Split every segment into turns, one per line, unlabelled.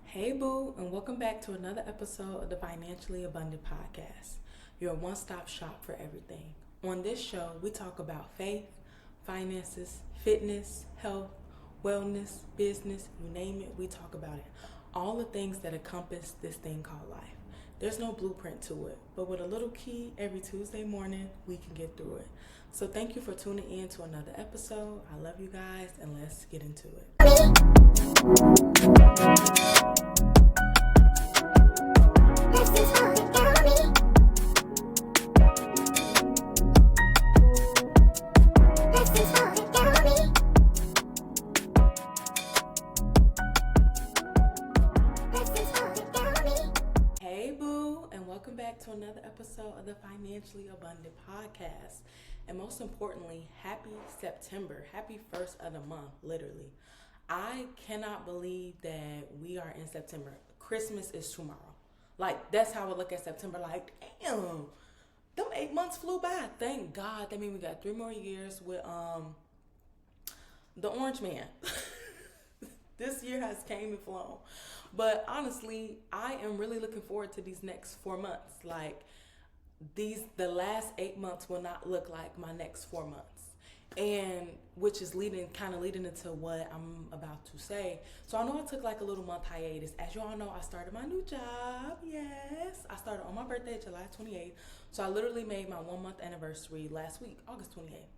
Hey boo, and welcome back to another episode of the Financially Abundant Podcast, your one-stop shop for everything. On this show, we talk about faith, finances, fitness, health, wellness, business, you name it, we talk about it. All the things that encompass this thing called life. There's no blueprint to it, but with a little key, every Tuesday morning, we can get through it. So thank you for tuning in to another episode. I love you guys, and let's get into it. Hey boo, and welcome back to another episode of the Financially Abundant Podcast. And most importantly, happy September. Happy first of the month, literally. I cannot believe that we are in September. Christmas is tomorrow. Like, that's how I look at September. Like, damn, them 8 months flew by. Thank God. That means we got 3 more years with the Orange Man. This year has came and flown. But honestly, I am really looking forward to these next 4 months. Like, the last 8 months will not look like my next 4 months. And which is leading into what I'm about to say. So I know I took like a little month hiatus. As you all know, I started my new job. Yes, I started on my birthday, July 28th. So I literally made my 1 month anniversary last week, August 28th.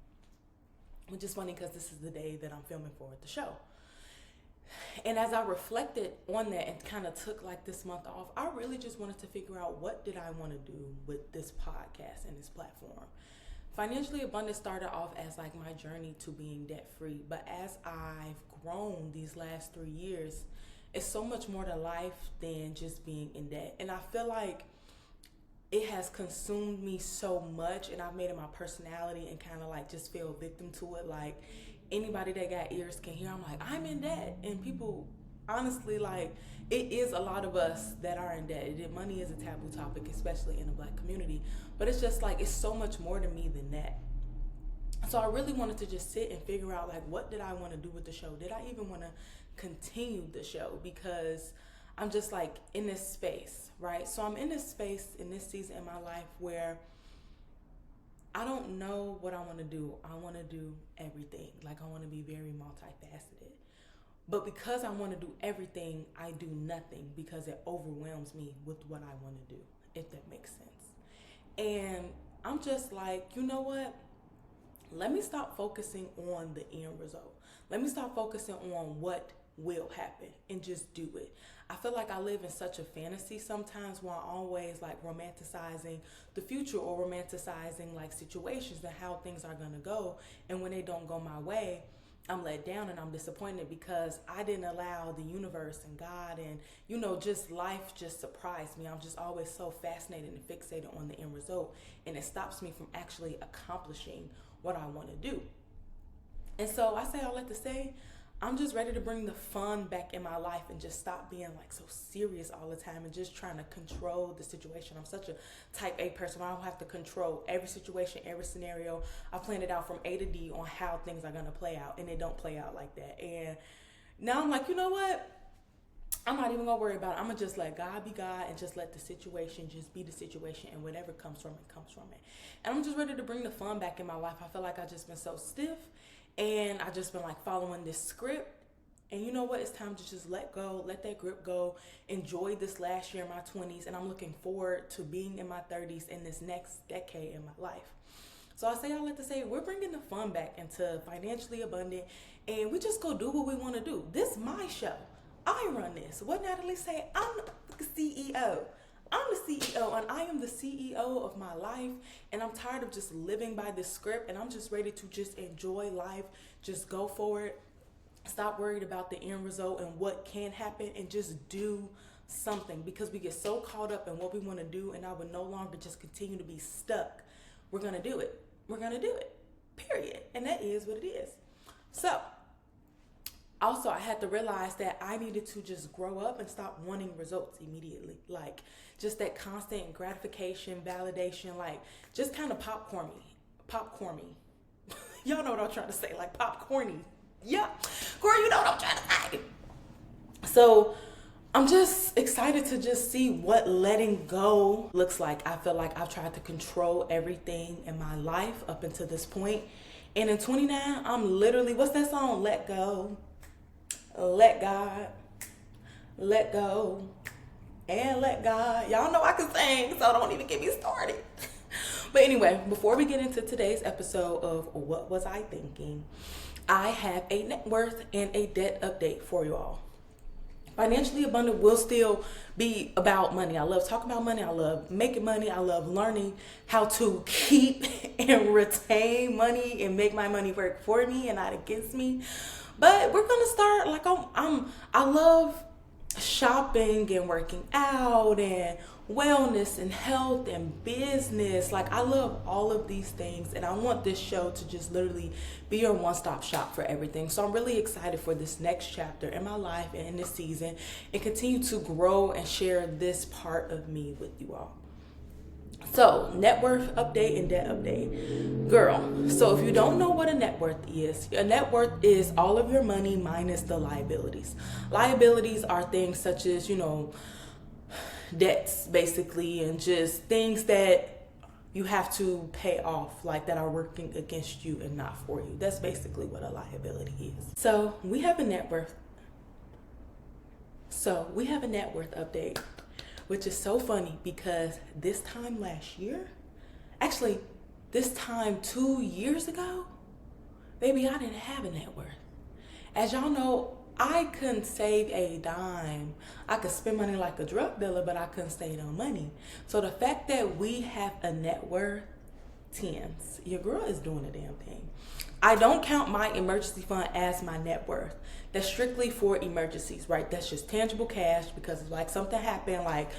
Which is funny because this is the day that I'm filming for the show. And as I reflected on that and kind of took like this month off, I really just wanted to figure out what did I want to do with this podcast and this platform. Financially Abundant started off as like my journey to being debt free. But as I've grown these last 3 years, it's so much more to life than just being in debt. And I feel like it has consumed me so much, and I've made it my personality and kind of like just feel victim to it. Like anybody that got ears can hear, I'm like, I'm in debt. And people, honestly, like it is a lot of us that are in debt. Money is a taboo topic, especially in the Black community. But it's just like, it's so much more to me than that. So I really wanted to just sit and figure out like, what did I want to do with the show? Did I even want to continue the show? Because I'm just like in this space, right? So I'm in this space in this season in my life where I don't know what I want to do. I want to do everything. Like I want to be very multifaceted. But because I want to do everything, I do nothing because it overwhelms me with what I want to do, if that makes sense. And I'm just like, you know what? Let me stop focusing on the end result. Let me stop focusing on what will happen and just do it. I feel like I live in such a fantasy sometimes where I'm always like romanticizing the future or romanticizing like situations and how things are going to go. And when they don't go my way, I'm let down and I'm disappointed because I didn't allow the universe and God and, just life just surprised me. I'm just always so fascinated and fixated on the end result, and it stops me from actually accomplishing what I want to do. And so I say all that to say, I'm just ready to bring the fun back in my life and just stop being like so serious all the time and just trying to control the situation. I'm such a type A person. I don't have to control every situation, every scenario. I planned it out from A to D on how things are going to play out, and they don't play out like that. And now I'm like, you know what? I'm not even going to worry about it. I'm going to just let God be God and just let the situation just be the situation, and whatever comes from it, comes from it. And I'm just ready to bring the fun back in my life. I feel like I've just been so stiff. And I just been like following this script. And you know what? It's time to just let go, let that grip go, enjoy this last year in my 20s. And I'm looking forward to being in my 30s in this next decade in my life. So I say all that to say, we're bringing the fun back into Financially Abundant. And we just go do what we want to do. This is my show. I run this. What Natalie say? I'm the CEO. I'm the CEO, and I am the CEO of my life, and I'm tired of just living by this script, and I'm just ready to just enjoy life, just go for it, stop worried about the end result and what can happen, and just do something, because we get so caught up in what we want to do, and I would no longer just continue to be stuck. We're going to do it. We're going to do it, period, and that is what it is. So also, I had to realize that I needed to just grow up and stop wanting results immediately. Like, just that constant gratification, validation, like, just kind of popcorn me. Y'all know what I'm trying to say, like popcorny. Yeah. Girl, you know what I'm trying to say. So, I'm just excited to just see what letting go looks like. I feel like I've tried to control everything in my life up until this point. And in 29, I'm literally, what's that song? Let go, let God, let go, and let God. Y'all know I can sing, so don't even get me started. But anyway, before we get into today's episode of What Was I Thinking, I have a net worth and a debt update for you all. Financially Abundant will still be about money. I love talking about money. I love making money. I love learning how to keep and retain money and make my money work for me and not against me. But we're gonna start like I love shopping and working out and wellness and health and business. Like, I love all of these things, and I want this show to just literally be your one-stop shop for everything. So I'm really excited for this next chapter in my life and in this season, and continue to grow and share this part of me with you all. So, net worth update and debt update. Girl, so if you don't know what a net worth is, a net worth is all of your money minus the liabilities. Liabilities are things such as, debts basically, and just things that you have to pay off, like that are working against you and not for you. That's basically what a liability is. So we have a net worth update, which is so funny because this time last year, actually this time 2 years ago, baby, I didn't have a net worth. As y'all know, I couldn't save a dime. I could spend money like a drug dealer, but I couldn't save no money. So the fact that we have a net worth, tens, your girl is doing a damn thing. I don't count my emergency fund as my net worth. That's strictly for emergencies, right? That's just tangible cash, because if like something happened, like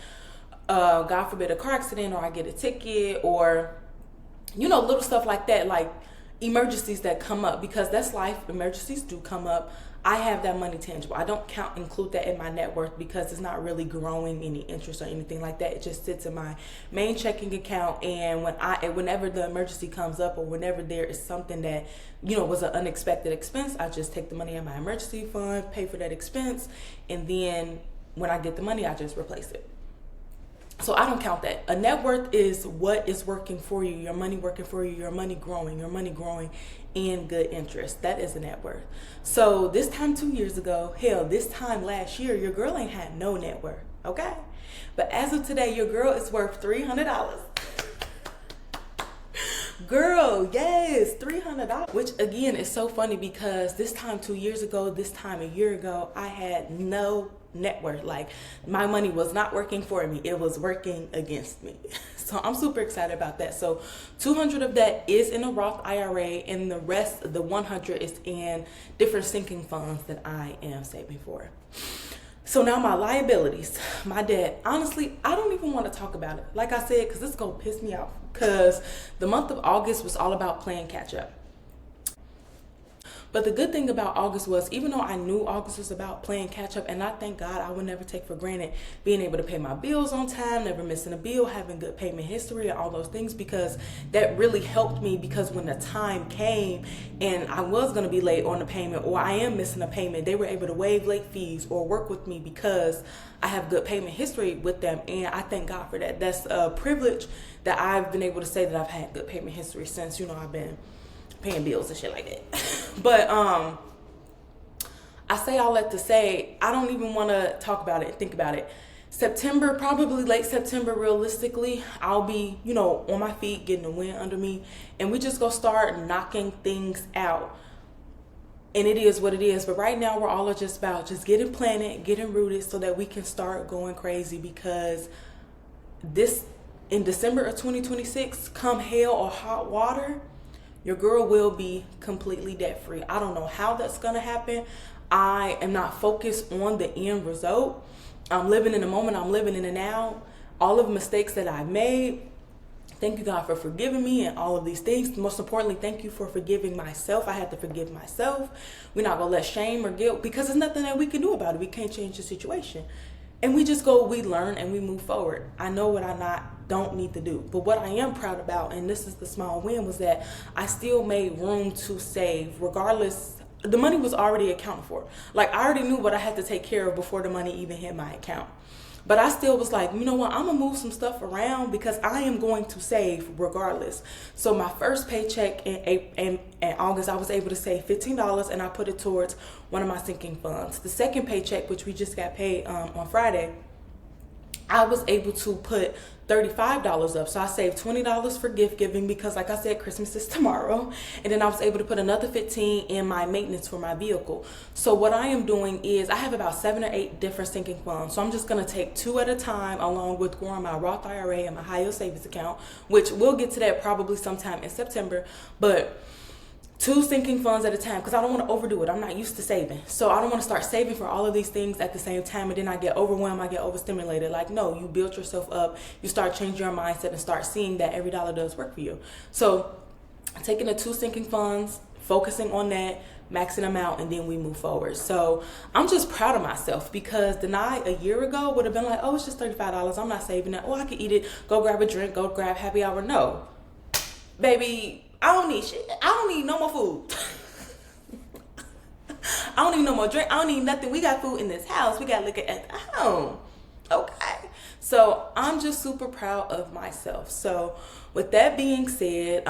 God forbid a car accident, or I get a ticket, or little stuff like that, like emergencies that come up, because that's life. Emergencies do come up. I have that money tangible. I don't include that in my net worth because it's not really growing any interest or anything like that. It just sits in my main checking account, and whenever the emergency comes up, or whenever there is something that was an unexpected expense, I just take the money in my emergency fund, pay for that expense, and then when I get the money, I just replace it. So I don't count that. A net worth is what is working for you, your money working for you, your money growing in good interest. That is a net worth. So this time 2 years ago, hell, this time last year, your girl ain't had no net worth, okay? But as of today, your girl is worth $300. Girl, yes, $300. Which again is so funny because this time 2 years ago, this time a year ago, I had no net worth. Like, my money was not working for me, it was working against me. So I'm super excited about that. So 200 of that is in a Roth IRA, and the rest, the 100, is in different sinking funds that I am saving for. So now my liabilities, my debt, honestly, I don't even want to talk about it, like I said, because it's going to piss me off, because the month of August was all about playing catch up. But the good thing about August was, even though I knew August was about playing catch up, and I thank God, I would never take for granted being able to pay my bills on time, never missing a bill, having good payment history, and all those things, because that really helped me. Because when the time came and I was going to be late on a payment, or I am missing a payment, they were able to waive late fees or work with me because I have good payment history with them. And I thank God for that. That's a privilege that I've been able to say that I've had good payment history since, I've been paying bills and shit like that. But I say all that to say, I don't even want to talk about it, think about it. September, probably late September, realistically, I'll be, on my feet, getting the wind under me, and we just gonna start knocking things out. And it is what it is. But right now, we're all just about just getting planted, getting rooted, so that we can start going crazy. Because in December of 2026, come hell or hot water, your girl will be completely debt free. I don't know how that's gonna happen. I am not focused on the end result. I'm living in the moment. I'm living in the now. All of the mistakes that I've made, thank you, God, for forgiving me and all of these things. Most importantly, thank you for forgiving myself. I had to forgive myself. We're not gonna let shame or guilt, because there's nothing that we can do about it. We can't change the situation. And we learn and we move forward. I know what I don't need to do. But what I am proud about, and this is the small win, was that I still made room to save, regardless the money was already accounted for. Like, I already knew what I had to take care of before the money even hit my account. But I still was like, you know what, I'm gonna move some stuff around because I am going to save regardless. So my first paycheck in August, I was able to save $15, and I put it towards one of my sinking funds. The second paycheck, which we just got paid on Friday, I was able to put $35 up. So I saved $20 for gift giving because, like I said, Christmas is tomorrow. And then I was able to put another $15 in my maintenance for my vehicle. So what I am doing is I have about 7 or 8 different sinking funds. So I'm just going to take 2 at a time, along with growing my Roth IRA and my high yield savings account, which we'll get to that probably sometime in September. But 2 sinking funds at a time, because I don't want to overdo it. I'm not used to saving. So I don't want to start saving for all of these things at the same time, and then I get overwhelmed, I get overstimulated. Like, no, you build yourself up, you start changing your mindset and start seeing that every dollar does work for you. So taking the 2 sinking funds, focusing on that, maxing them out, and then we move forward. So I'm just proud of myself, because Denai a year ago would have been like, oh, it's just $35. I'm not saving that. Oh, I could eat it, go grab a drink, go grab happy hour. No, baby, I don't need shit. I don't need no more food. I don't need no more drink. I don't need nothing. We got food in this house. We got liquor at the home. Okay. So I'm just super proud of myself. So with that being said,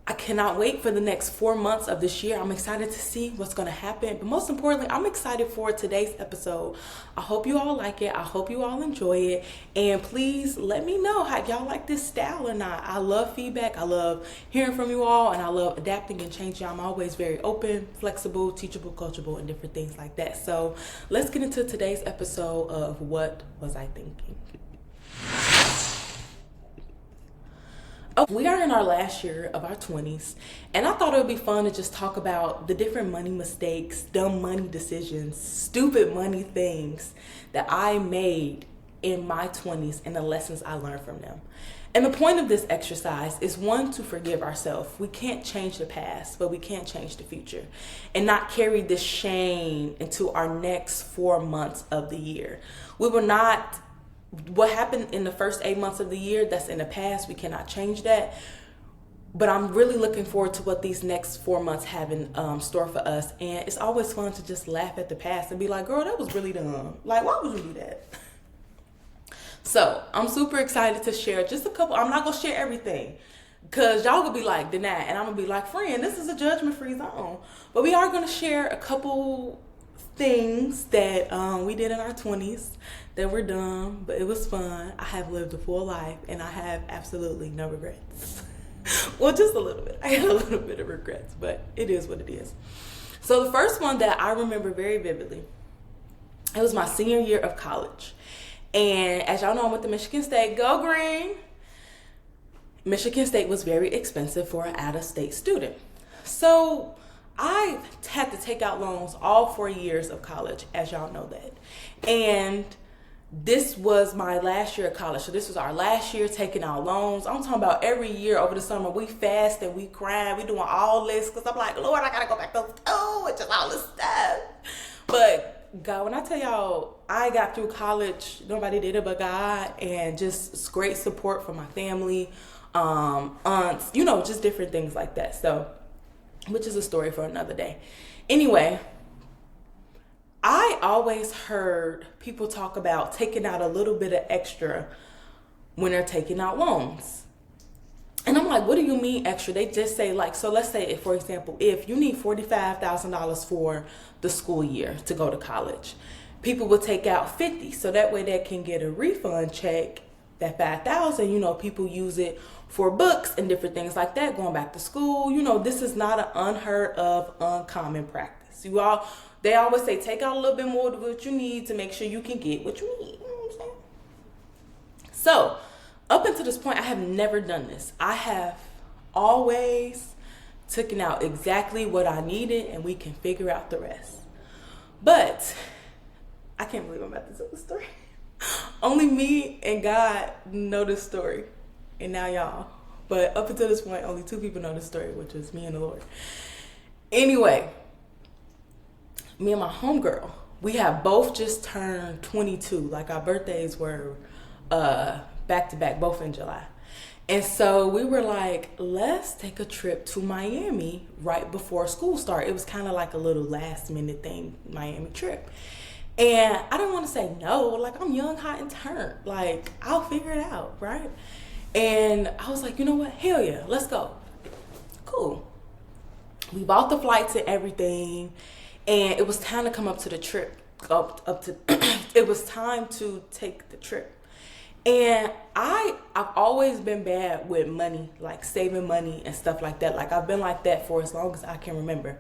I cannot wait for the next 4 months of this year. I'm excited to see what's going to happen. But most importantly, I'm excited for today's episode. I hope you all like it. I hope you all enjoy it. And please let me know how y'all like this style or not. I love feedback. I love hearing from you all. And I love adapting and changing. I'm always very open, flexible, teachable, coachable, and different things like that. So let's get into today's episode of What Was I Thinking? Oh, we are in our last year of our 20s, and I thought it would be fun to just talk about the different money mistakes, dumb money decisions, stupid money things that I made in my 20s and the lessons I learned from them. And the point of this exercise is, one, to forgive ourselves. We can't change the past, but we can change the future, and not carry this shame into our next 4 months of the year. We will not. What happened in the first 8 months of the year, that's in the past. We cannot change that. But I'm really looking forward to what these next 4 months have in store for us. And it's always fun to just laugh at the past and be like, girl, that was really dumb. Like, why would you do that? So I'm super excited to share just a couple. I'm not going to share everything, because y'all gonna be like, Denai, and I'm gonna be like, friend, this is a judgment-free zone. But we are going to share a couple things that we did in our 20s that were dumb, but it was fun. I have lived a full life, and I have absolutely no regrets. Well, just a little bit. I have a little bit of regrets, but it is what it is. So the first one that I remember very vividly, it was my senior year of college. And as y'all know, I went to Michigan State. Go Green! Michigan State was very expensive for an out-of-state student. So I had to take out loans all 4 years of college, as y'all know that. And this was my last year of college. So this was our last year taking out loans. I'm talking about every year over the summer, we fast and we crying. We doing all this because I'm like, Lord, I got to go back to school and just all this stuff. But God, when I tell y'all, I got through college, nobody did it but God, and just great support from my family, aunts, just different things like that. So, which is a story for another day. Anyway, I always heard people talk about taking out a little bit of extra when they're taking out loans. And I'm like, what do you mean extra? They just say, like, so let's say, for example, if you need $45,000 for the school year to go to college, people will take out $50,000, so that way they can get a refund check. That $5,000, people use it for books and different things like that, going back to school. This is not an unheard of, uncommon practice. They always say, take out a little bit more of what you need to make sure you can get what you need. You know what I'm saying? So, up until this point, I have never done this. I have always taken out exactly what I needed, and we can figure out the rest. But I can't believe I'm about to tell the story. Only me and God know this story, and now y'all. But up until this point, only 2 people know this story, which is me and the Lord. Anyway, me and my homegirl, we have both just turned 22. Like, our birthdays were back to back, both in July. And so we were like, let's take a trip to Miami right before school started. It was kind of like a little last minute thing, Miami trip. And I didn't want to say no. Like, I'm young, hot, and turned. Like, I'll figure it out, right? And I was like, you know what? Hell yeah, let's go. Cool. We bought the flights and everything. And it was time to come up to the trip. It was time to take the trip. And I've always been bad with money, like saving money and stuff like that. Like, I've been like that for as long as I can remember.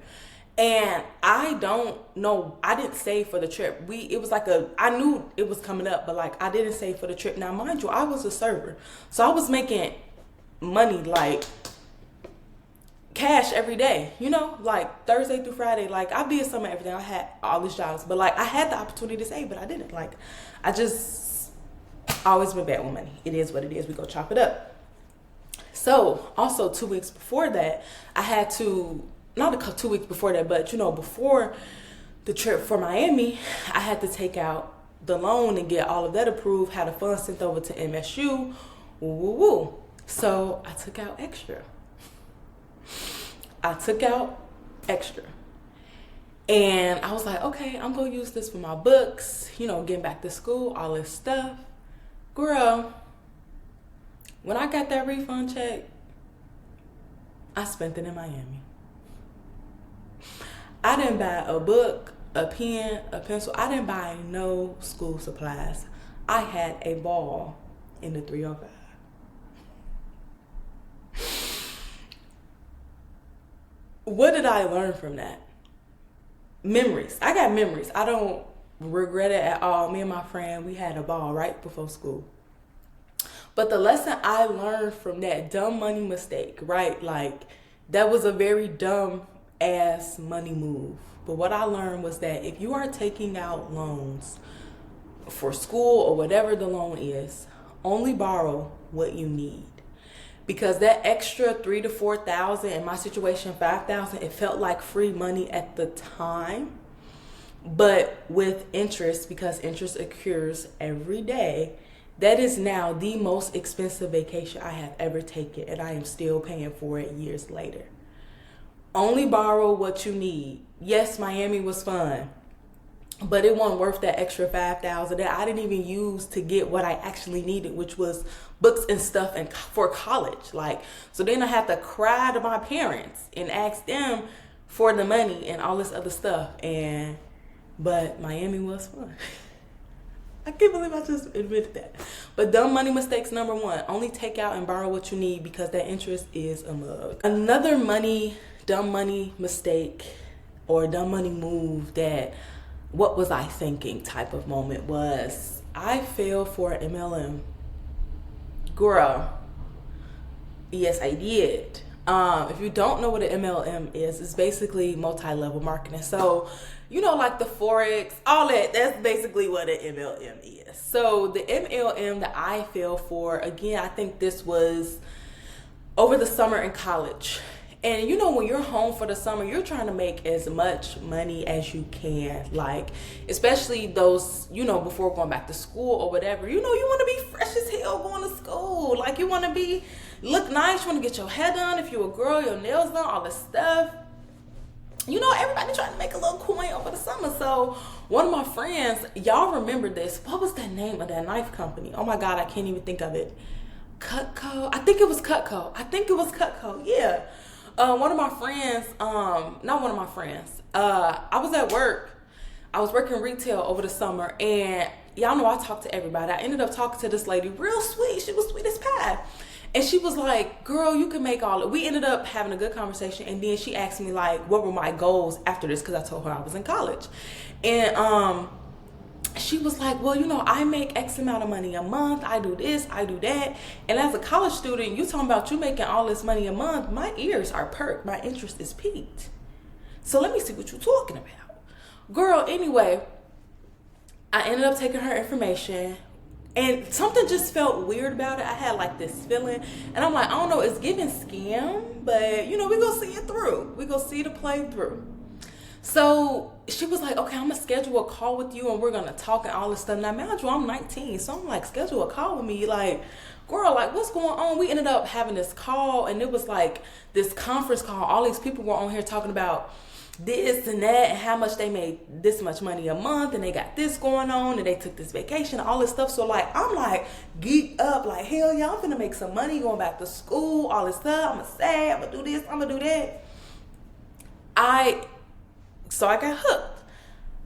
And I don't know, I didn't save for the trip. It was like I knew it was coming up, but like I didn't save for the trip. Now, mind you, I was a server. So I was making money like cash every day, you know, like Thursday through Friday. Like, I did some of everything. I had all these jobs, but like I had the opportunity to save, but I didn't. Like, I always been bad with money. It is what it is. We go chop it up. So also 2 weeks before that, I had to, not 2 weeks before that, but you know, before the trip for Miami, I had to take out the loan and get all of that approved, had the funds sent over to MSU, woo, woo, woo. So I took out extra. And I was like, okay, I'm going to use this for my books, you know, getting back to school, all this stuff. Girl, when I got that refund check, I spent it in Miami. I didn't buy a book, a pen, a pencil. I didn't buy no school supplies. I had a ball in the 305. What did I learn from that? Memories. I got memories. I don't regret it at all. Me and my friend, we had a ball right before school. But the lesson I learned from that dumb money mistake, right? Like, that was a very dumb ass money move. But what I learned was that if you are taking out loans for school or whatever the loan is, only borrow what you need. Because that extra $3,000 to $4,000, in my situation $5,000, it felt like free money at the time. But with interest, because interest occurs every day, that is now the most expensive vacation I have ever taken, and I am still paying for it years later. Only borrow what you need. Yes, Miami was fun, but it wasn't worth that extra $5,000 that I didn't even use to get what I actually needed, which was books and stuff and for college. Like, so then I had to cry to my parents and ask them for the money and all this other stuff. But Miami was fun. I can't believe I just admitted that. But dumb money mistakes, number one, only take out and borrow what you need because that interest is a mug. Another dumb money mistake or dumb money move that what was I thinking type of moment was I fell for an MLM. Girl, yes, I did. If you don't know what an MLM is, it's basically multi-level marketing. So, you know, like the Forex, all that's basically what an MLM is. So the MLM that I fell for, again, I think this was over the summer in college. And you know, when you're home for the summer, you're trying to make as much money as you can. Like, especially those, you know, before going back to school or whatever, you know, you want to be fresh as hell going to school. Like, you want to look nice, you want to get your hair done. If you're a girl, your nails done, all this stuff. You know, everybody trying to make a little coin over the summer. So one of my friends, y'all remember this. What was the name of that knife company? Oh my God, I can't even think of it. Cutco? I think it was Cutco. Yeah. One of my friends, not one of my friends, I was at work. I was working retail over the summer, and y'all know I talk to everybody. I ended up talking to this lady, real sweet. She was sweet as pie. And she was like, girl, you can make all it. We ended up having a good conversation, and then she asked me, like, what were my goals after this, because I told her I was in college. And she was like, well, you know, I make X amount of money a month. I do this, I do that. And as a college student, you talking about you making all this money a month, my ears are perked. My interest is piqued. So let me see what you're talking about. Girl, anyway, I ended up taking her information. And something just felt weird about it. I had like this feeling. And I'm like, I don't know, it's giving scam. But, you know, we gonna see it through. We gonna see the play through. So she was like, okay, I'm gonna schedule a call with you and we're gonna talk and all this stuff. Now, mind you, I'm 19, so I'm like, schedule a call with me, like, girl, like, what's going on? We ended up having this call, and it was like this conference call. All these people were on here talking about this and that and how much they made this much money a month, and they got this going on, and they took this vacation, all this stuff. So like, I'm like geeked up, like, hell yeah, I'm finna make some money going back to school, all this stuff. I'm gonna say, I'm gonna do this, I'm gonna do that. So I got hooked.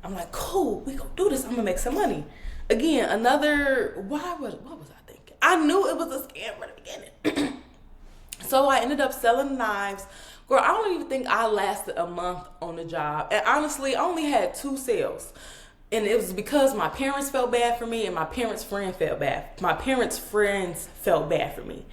I'm like, cool, we gonna do this. I'm gonna make some money. Again, what was I thinking? I knew it was a scam from the beginning. So I ended up selling knives. Girl, I don't even think I lasted a month on the job. And honestly, I only had 2 sales. And it was because my parents felt bad for me and my parents' friends felt bad. My parents' friends felt bad for me.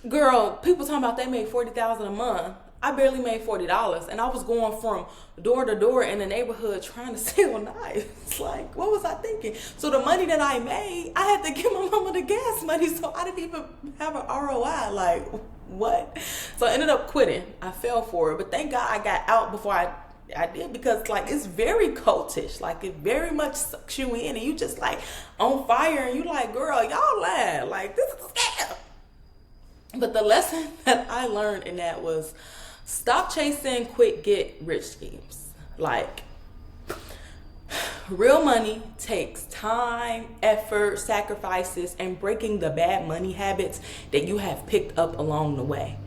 Girl, people talking about they made $40,000 a month. I barely made $40, and I was going from door to door in the neighborhood trying to sell knives. Like, what was I thinking? So the money that I made, I had to give my mama the gas money, so I didn't even have an ROI. Like, what? So I ended up quitting. I fell for it, but thank God I got out before I did, because like, it's very cultish. Like, it very much sucks you in, and you just like on fire, and you like, girl, y'all lying. Like, this is a scam. But the lesson that I learned in that was, stop chasing quick get rich schemes. Like, real money takes time, effort, sacrifices, and breaking the bad money habits that you have picked up along the way.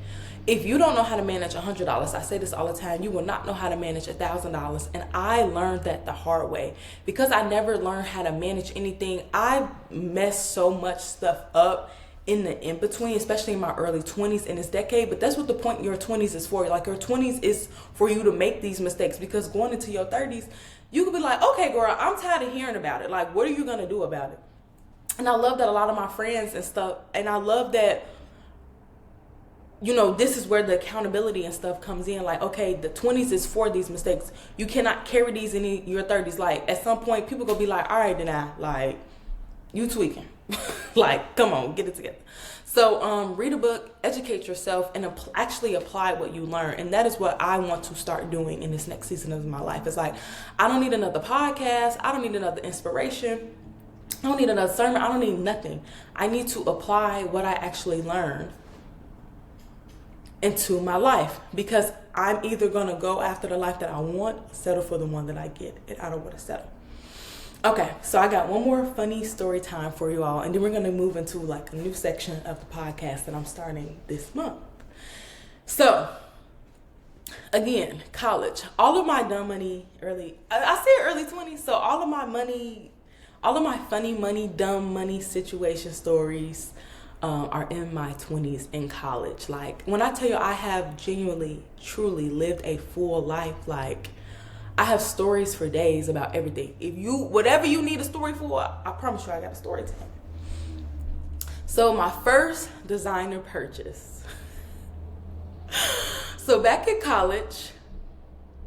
If you don't know how to manage $100, I say this all the time, you will not know how to manage $1,000. And I learned that the hard way. Because I never learned how to manage anything, I messed so much stuff up in the in-between, especially in my early 20s in this decade. But that's what the point your 20s is for. Like, your 20s is for you to make these mistakes, because going into your 30s, you could be like, okay, girl, I'm tired of hearing about it. Like, what are you gonna do about it? And I love that a lot of my friends and stuff, and I love that, you know, this is where the accountability and stuff comes in. Like, okay, the 20s is for these mistakes. You cannot carry these in your 30s. Like, at some point, people gonna be like, all right, then like, you tweaking. Like, come on, get it together. So read a book, educate yourself, and actually apply what you learn. And that is what I want to start doing in this next season of my life. It's like, I don't need another podcast. I don't need another inspiration. I don't need another sermon. I don't need nothing. I need to apply what I actually learned into my life, because I'm either going to go after the life that I want, settle for the one that I get, and I don't want to settle. Okay, so I got one more funny story time for you all, and then we're going to move into like a new section of the podcast that I'm starting this month. So, again, college. All of my dumb money I said early 20s, so all of my funny money, dumb money situation stories are in my 20s in college. Like, when I tell you I have genuinely, truly lived a full life, like, I have stories for days about everything. Whatever you need a story for, I promise you I got a story to tell. So my first designer purchase. So back in college,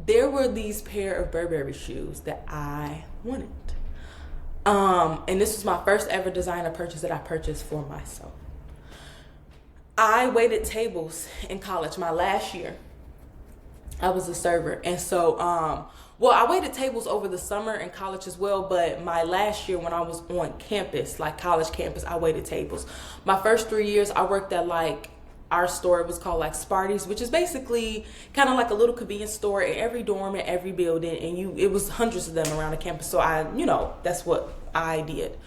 there were these pair of Burberry shoes that I wanted. And this was my first ever designer purchase that I purchased for myself. I waited tables in college my last year. I was a server. And so, I waited tables over the summer in college as well, but my last year when I was on campus, like college campus, I waited tables. My first 3 years, I worked at like, our store, it was called like Sparty's, which is basically kind of like a little convenience store in every dorm and every building, and it was hundreds of them around the campus. So that's what I did.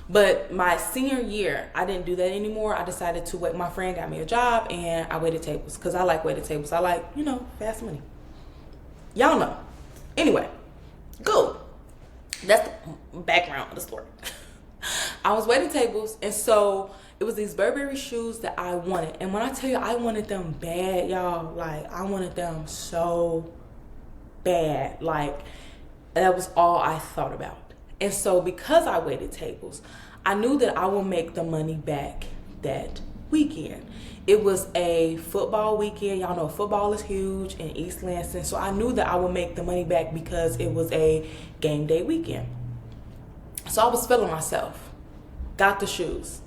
But my senior year, I didn't do that anymore. I decided to wait. My friend got me a job, and I waited tables because I like waited tables. I like, fast money. Y'all know. Anyway, go. That's the background of the story. I was waiting tables, and so it was these Burberry shoes that I wanted. And when I tell you I wanted them bad, y'all, like, I wanted them so bad. Like, that was all I thought about. And so because I waited tables, I knew that I would make the money back that weekend. It was a football weekend. Y'all know football is huge in East Lansing. So I knew that I would make the money back because it was a game day weekend. So I was feeling myself. Got the shoes.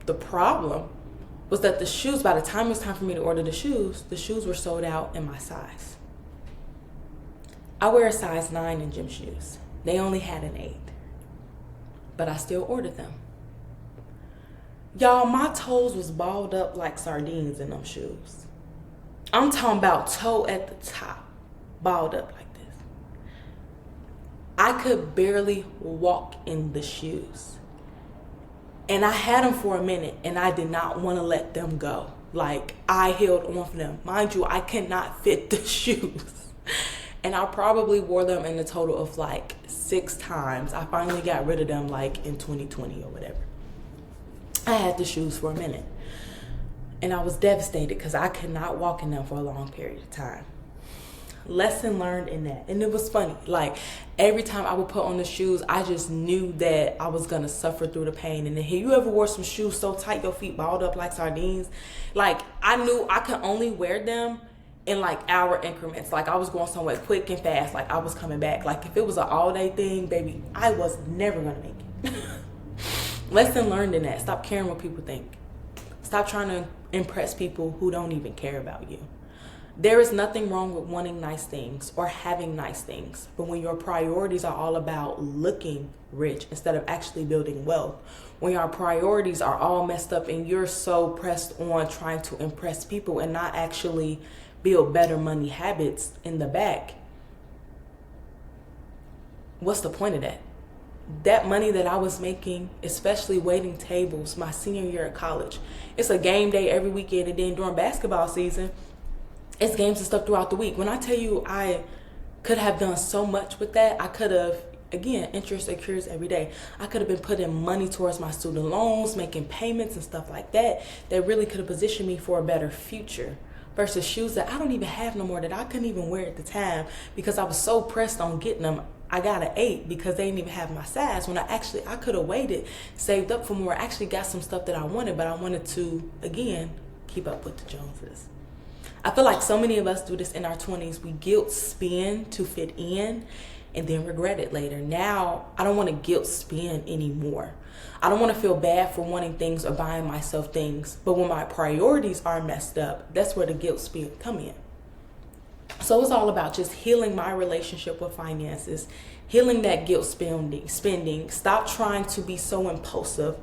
The problem was that the shoes, by the time it was time for me to order the shoes were sold out in my size. I wear a size 9 in gym shoes. They only had an 8. But I still ordered them. Y'all, my toes was balled up like sardines in them shoes. I'm talking about toe at the top, balled up like this. I could barely walk in the shoes. And I had them for a minute, and I did not want to let them go. Like, I held on for them. Mind you, I could not fit the shoes. And I probably wore them in a total of like 6 times. I finally got rid of them like in 2020 or whatever. I had the shoes for a minute. And I was devastated because I could not walk in them for a long period of time. Lesson learned in that. And it was funny. Like, every time I would put on the shoes, I just knew that I was going to suffer through the pain. And then, have you ever wore some shoes so tight your feet balled up like sardines? Like, I knew I could only wear them in like hour increments. Like, I was going somewhere quick and fast. Like, I was coming back. Like, if it was an all-day thing, baby, I was never going to make it. Lesson learned in that. Stop caring what people think. Stop trying to impress people who don't even care about you. There is nothing wrong with wanting nice things or having nice things. But when your priorities are all about looking rich instead of actually building wealth, when your priorities are all messed up and you're so pressed on trying to impress people and not actually build better money habits in the back, what's the point of that? That money that I was making, especially waiting tables my senior year of college, it's a game day every weekend, and then during basketball season, it's games and stuff throughout the week. When I tell you I could have done so much with that, I could have, again, interest accrues every day. I could have been putting money towards my student loans, making payments and stuff like that, that really could have positioned me for a better future. Versus shoes that I don't even have no more, that I couldn't even wear at the time because I was so pressed on getting them. I got an 8 because they didn't even have my size, when I could have waited, saved up for more. I actually got some stuff that I wanted, but I wanted to, again, keep up with the Joneses. I feel like so many of us do this in our 20s. We guilt spend to fit in and then regret it later. Now, I don't want to guilt spend anymore. I don't want to feel bad for wanting things or buying myself things. But when my priorities are messed up, that's where the guilt spend come in. So it's all about just healing my relationship with finances, healing that guilt spending. Stop trying to be so impulsive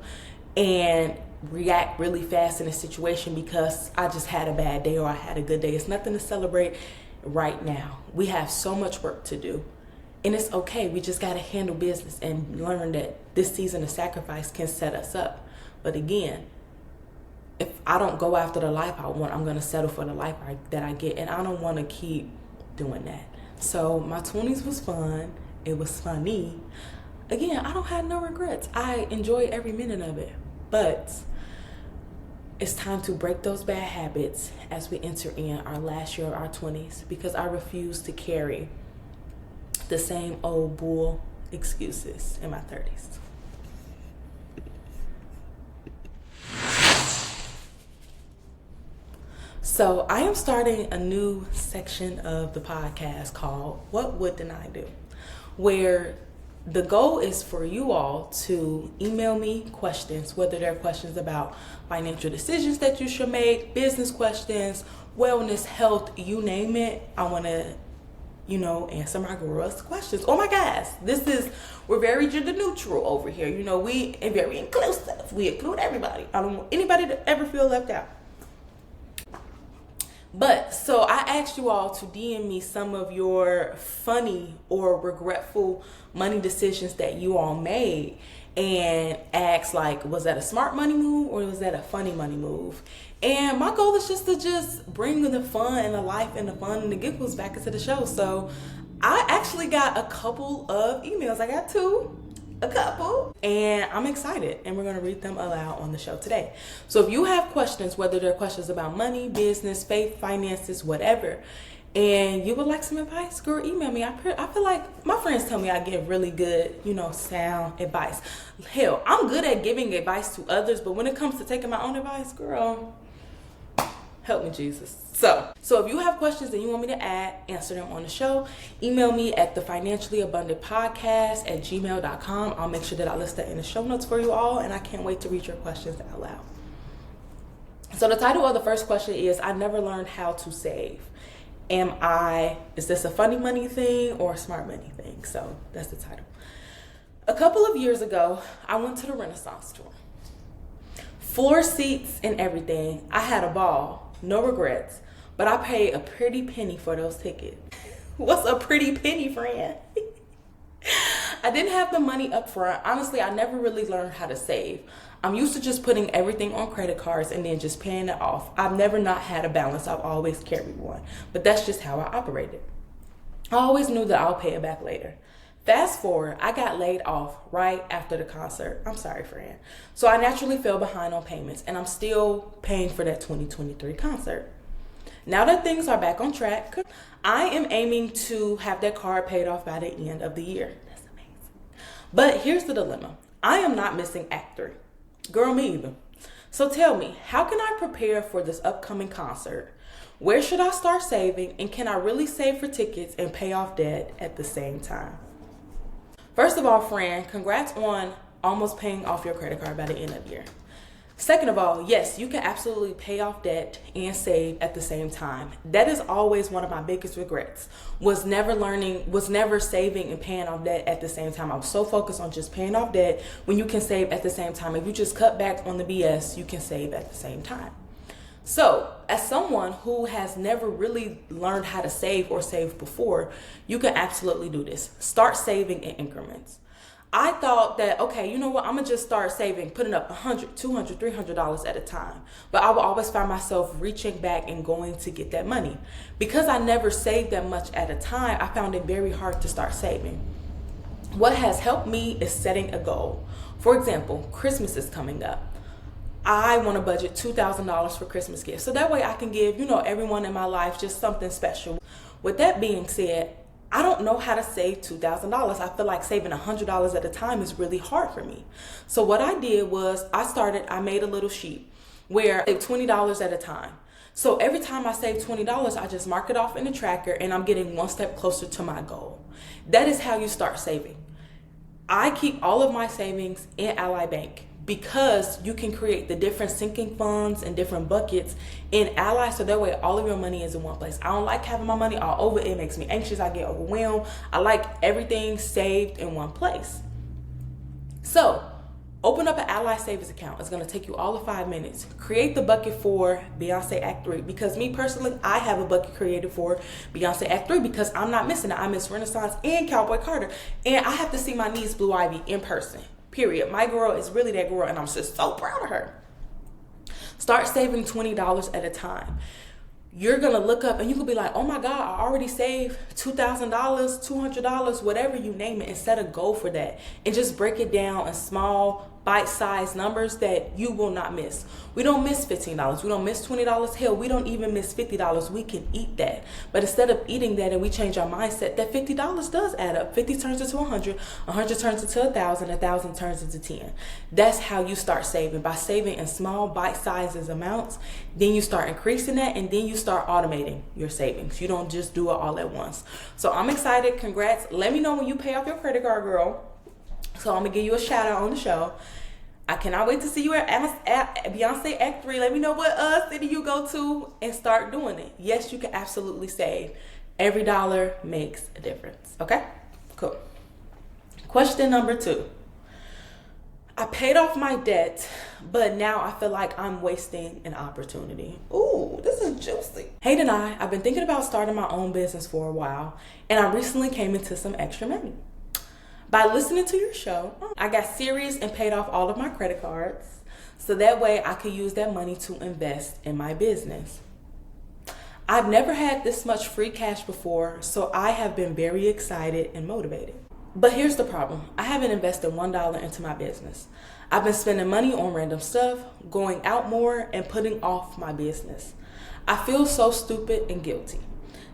and react really fast in a situation because I just had a bad day or I had a good day. It's nothing to celebrate right now. We have so much work to do, and it's okay. We just got to handle business and learn that this season of sacrifice can set us up. But again, if I don't go after the life I want, I'm going to settle for the life that I get, and I don't want to keep doing that. So my 20s was fun. It was funny. Again, I don't have no regrets. I enjoy every minute of it. But it's time to break those bad habits as we enter in our last year of our 20s, because I refuse to carry the same old bull excuses in my 30s. So I am starting a new section of the podcast called What Wouldn't I Do?, where the goal is for you all to email me questions, whether they're questions about financial decisions that you should make, business questions, wellness, health, you name it. I want to, answer my girls' questions. Oh my gosh, we're very gender neutral over here. We are very inclusive. We include everybody. I don't want anybody to ever feel left out. But so I asked you all to DM me some of your funny or regretful money decisions that you all made, and ask, like, was that a smart money move or was that a funny money move? And my goal is just to bring the fun and the life and the fun and the giggles back into the show. So I actually got a couple of emails. I got a couple, and I'm excited, and we're going to read them aloud on the show today. So if you have questions, whether they're questions about money, business, faith, finances, whatever, and you would like some advice, girl, email me. I feel like my friends tell me I give really good, sound advice. Hell, I'm good at giving advice to others, but when it comes to taking my own advice, girl, help me, Jesus. So if you have questions that you want me to answer them on the show, email me at the financiallyabundantpodcast@gmail.com. I'll make sure that I list that in the show notes for you all, and I can't wait to read your questions out loud. So the title of the first question is, I never learned how to save. Is this a funny money thing or a smart money thing? So that's the title. A couple of years ago, I went to the Renaissance tour. Floor seats and everything. I had a ball, no regrets, but I paid a pretty penny for those tickets. What's a pretty penny, friend? I didn't have the money up front. Honestly, I never really learned how to save. I'm used to just putting everything on credit cards and then just paying it off. I've never not had a balance. I've always carried one, but that's just how I operated. I always knew that I'll pay it back later. Fast forward, I got laid off right after the concert. I'm sorry, friend. So I naturally fell behind on payments, and I'm still paying for that 2023 concert. Now that things are back on track, I am aiming to have that card paid off by the end of the year. That's amazing. But here's the dilemma. I am not missing Act 3. Girl, me either. So tell me, how can I prepare for this upcoming concert? Where should I start saving? And can I really save for tickets and pay off debt at the same time? First of all, friend, congrats on almost paying off your credit card by the end of the year. Second of all, yes, you can absolutely pay off debt and save at the same time. That is always one of my biggest regrets, was never saving and paying off debt at the same time. I was so focused on just paying off debt when you can save at the same time. If you just cut back on the BS, you can save at the same time. So, as someone who has never really learned how to save or save before, you can absolutely do this. Start saving in increments. I thought that, okay, you know what, I'm going to just start saving, putting up $100, $200, $300 at a time. But I will always find myself reaching back and going to get that money. Because I never saved that much at a time, I found it very hard to start saving. What has helped me is setting a goal. For example, Christmas is coming up. I want to budget $2,000 for Christmas gifts. So that way I can give, everyone in my life just something special. With that being said, I don't know how to save $2,000. I feel like saving $100 at a time is really hard for me. So what I did was I made a little sheet where I saved $20 at a time. So every time I save $20, I just mark it off in the tracker and I'm getting one step closer to my goal. That is how you start saving. I keep all of my savings in Ally Bank, because you can create the different sinking funds and different buckets in Ally, so that way all of your money is in one place. I don't like having my money all over. It makes me anxious. I get overwhelmed. I like everything saved in one place. So open up an Ally savings account. It's going to take you all of 5 minutes. Create the bucket for Beyonce Act 3, because me personally, I have a bucket created for Beyonce Act 3 because I'm not missing it. I miss Renaissance and Cowboy Carter, and I have to see my niece Blue Ivy in person. Period. My girl is really that girl, and I'm just so proud of her. Start saving $20 at a time. You're going to look up and you could be like, oh my God, I already saved $2,000, $200, whatever you name it, and set a goal for that. And just break it down in small, bite-sized numbers that you will not miss. We don't miss $15. We don't miss $20. Hell, we don't even miss $50. We can eat that. But instead of eating that and we change our mindset, that $50 does add up. 50 turns into 100, 100 turns into 1,000, 1,000 turns into 10. That's how you start saving, by saving in small, bite-sized amounts. Then you start increasing that, and then you start automating your savings. You don't just do it all at once. So I'm excited. Congrats. Let me know when you pay off your credit card, girl. So I'm going to give you a shout out on the show. I cannot wait to see you at Beyonce Act 3. Let me know what city you go to and start doing it. Yes, you can absolutely save. Every dollar makes a difference. Okay? Cool. Question number 2. I paid off my debt, but now I feel like I'm wasting an opportunity. Ooh, this is juicy. Hayden and I've been thinking about starting my own business for a while, and I recently came into some extra money. By listening to your show, I got serious and paid off all of my credit cards, so that way I could use that money to invest in my business. I've never had this much free cash before, so I have been very excited and motivated. But here's the problem. I haven't invested $1 into my business. I've been spending money on random stuff, going out more, and putting off my business. I feel so stupid and guilty.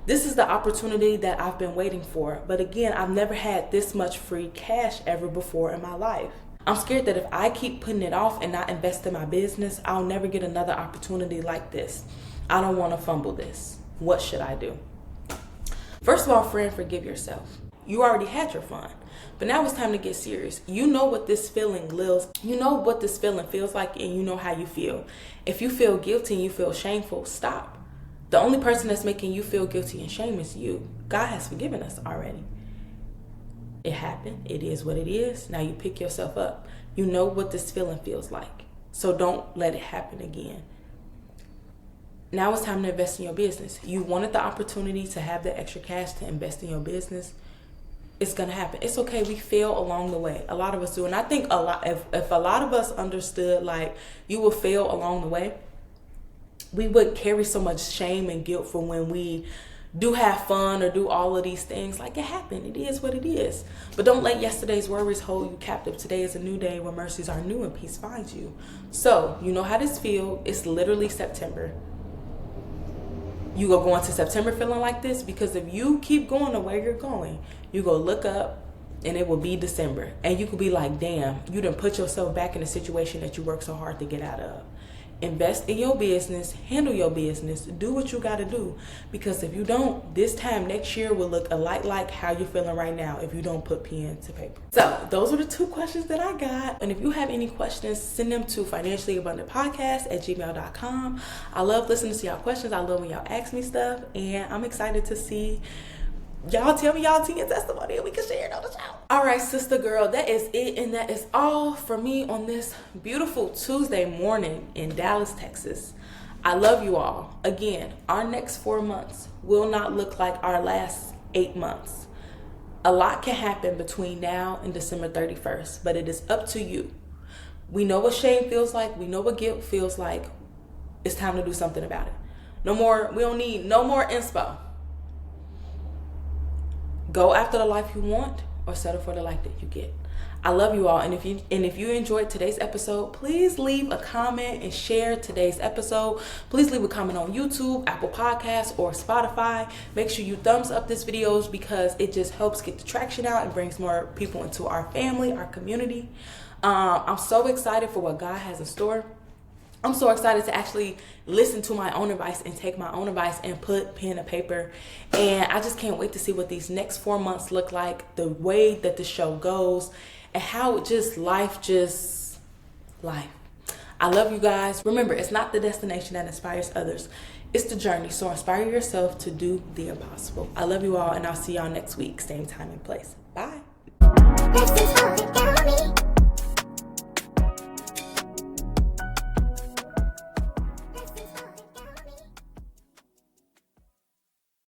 This is the opportunity that I've been waiting for, but again, I've never had this much free cash ever before in my life. I'm scared that if I keep putting it off and not invest in my business, I'll never get another opportunity like this. I don't want to fumble this. What should I do? First of all, friend, forgive yourself. You already had your fun, but now it's time to get serious. You know what this feeling feels like, and you know how you feel. If you feel guilty and you feel shameful, stop. The only person that's making you feel guilty and shame is you. God has forgiven us already. It happened. It is what it is. Now you pick yourself up. You know what this feeling feels like. So don't let it happen again. Now it's time to invest in your business. You wanted the opportunity to have the extra cash to invest in your business. It's going to happen. It's okay. We fail along the way. A lot of us do. And I think if a lot of us understood, like, you will fail along the way, we would carry so much shame and guilt for when we do have fun or do all of these things. Like, it happened. It is what it is. But don't let yesterday's worries hold you captive. Today is a new day where mercies are new and peace finds you. So, you know how this feels. It's literally September. You go into September feeling like this because if you keep going the way you're going, you go look up and it will be December. And you could be like, damn, you done put yourself back in a situation that you worked so hard to get out of. Invest in your business, handle your business, do what you got to do. Because if you don't, this time next year will look a lot like how you're feeling right now if you don't put pen to paper. So those are the 2 questions that I got. And if you have any questions, send them to financiallyabundantpodcast@gmail.com. I love listening to y'all questions. I love when y'all ask me stuff. And I'm excited to see y'all tell me y'all tea and testimony and we can share it on the show. All right, sister girl, that is it. And that is all for me on this beautiful Tuesday morning in Dallas, Texas. I love you all. Again, our next 4 months will not look like our last 8 months. A lot can happen between now and December 31st, but it is up to you. We know what shame feels like. We know what guilt feels like. It's time to do something about it. No more, we don't need no more inspo. Go after the life you want or settle for the life that you get. I love you all. And if you enjoyed today's episode, please leave a comment and share today's episode. Please leave a comment on YouTube, Apple Podcasts, or Spotify. Make sure you thumbs up this videos because it just helps get the traction out and brings more people into our family, our community. I'm so excited for what God has in store. I'm so excited to actually listen to my own advice and take my own advice and put pen to paper. And I just can't wait to see what these next 4 months look like, the way that the show goes, and how life. I love you guys. Remember, it's not the destination that inspires others. It's the journey. So inspire yourself to do the impossible. I love you all, and I'll see y'all next week, same time and place. Bye.